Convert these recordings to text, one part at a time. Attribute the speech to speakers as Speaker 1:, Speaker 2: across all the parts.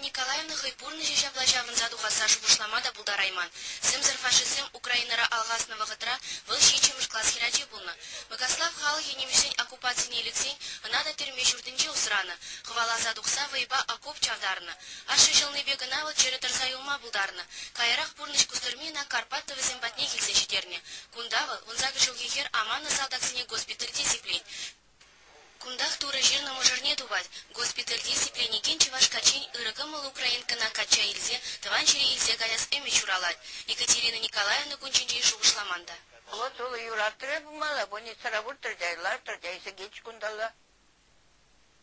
Speaker 1: Николаевна хайпурны жешаплажавын задуха сашу бушламада булдарайман. Сымзыр фашизм Украинара алгасного гытра был щичемыш класс хирачи булна. Богослав хал енемешень оккупацийный Алексей надо терме журтынче усрана. Хвала задухса вайба окоп чавдарна. Ашы жылны бегына вот черетер заюлма булдарна. Кайрах пурныш кустырмина Карпаттовы зембатне хилсе четерне. Кундавыл, унзагы жылгихер аманны салдаксыне госпиталь дисциплин. Кундах туры жирному жирне дувать. Госпиталь дисциплине кенчеваш качень ырыгымыл украинкана кача илзе, тыванчери илзе гаяс эми чуралать. Екатерина Николаевна кунчинчей шугушламанда.
Speaker 2: Вот ол юраттыры бумала, бони сарабур тырдайлар, тырдайсы геч кундала.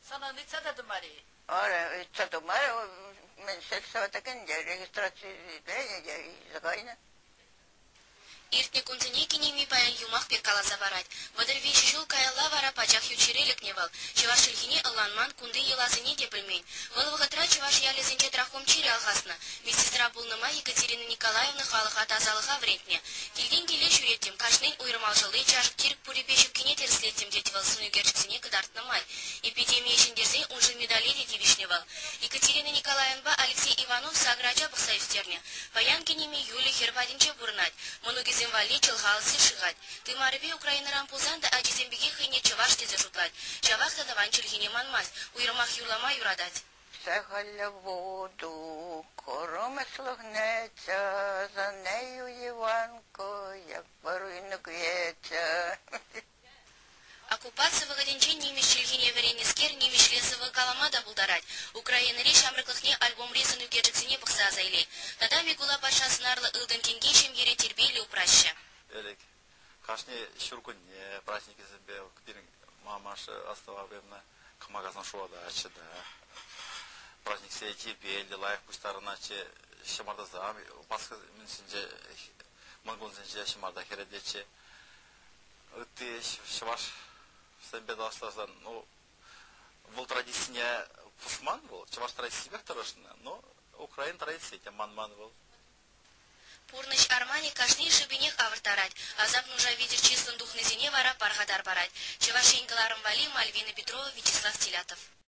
Speaker 3: Sana ne çadadı Mari?
Speaker 2: Ora, çadomar, men сексаватакен, регистрация, загайна.
Speaker 1: Иртне кунценеки ними паян юмах перкала забарать. Водырвей шишул каялла вара пачах ючерелек невал. Чеваш шельхине аланман кунды елазыне депельмень. Волвагатра чеваш ялезенче трахом чири алхасна. Медсестра булныма Екатерина Николаевна халыха тазалыха врентне. Килден келе шуреттем, кашнен уйрымал жылы чашык тирик пурепешіп кене терслеттем детивал суны герчиксене кыдартнымай. Эпидемия шендерзей он же медали детивишневал. Екатерина Николаевна Алексей Иванов саграча бахсаюстерне. Паян кенеме Юли хервадинче бурнать. Многие земвали чылгалсы шигать. Ты марве Украинарам пузанда аджизембеге хыне чаваш тезе шутлать. Чавахта даван чылхине манмас. Уйрмах юлама юрадать.
Speaker 2: Сахаля воду, короме слухнеться, за нею Іванко, як паруйно кується.
Speaker 1: Оккупация вагаденчен немеш чилхине веренескер немеш лесовый каламада булдарать. Украина реш амрыклыхне альбом резаную кеджексине бахса зайли. Тада мигула паша снарла ылдын кенгешем ере тербели упраща.
Speaker 4: Элек, кашне шуркунне, праздники забел, кпирин мамаш остававлена, камагазан шуада ачыда. Праздник сей тербели, лайх пустарына че шамарда зам, пасха минсинже, мангунзинже шамарда хередече. Ты шваш бедастазан, ну, был традиция пусман был, чего традиция второшна, но Украина традиция, тем ман был.
Speaker 1: Пурныч армани кашни шибинех авартарать, а запнужа видер чистый дух на зине вара паргадар барать. Чевашенькаларым вали Мальвина Петрова, Вячеслав Телятов.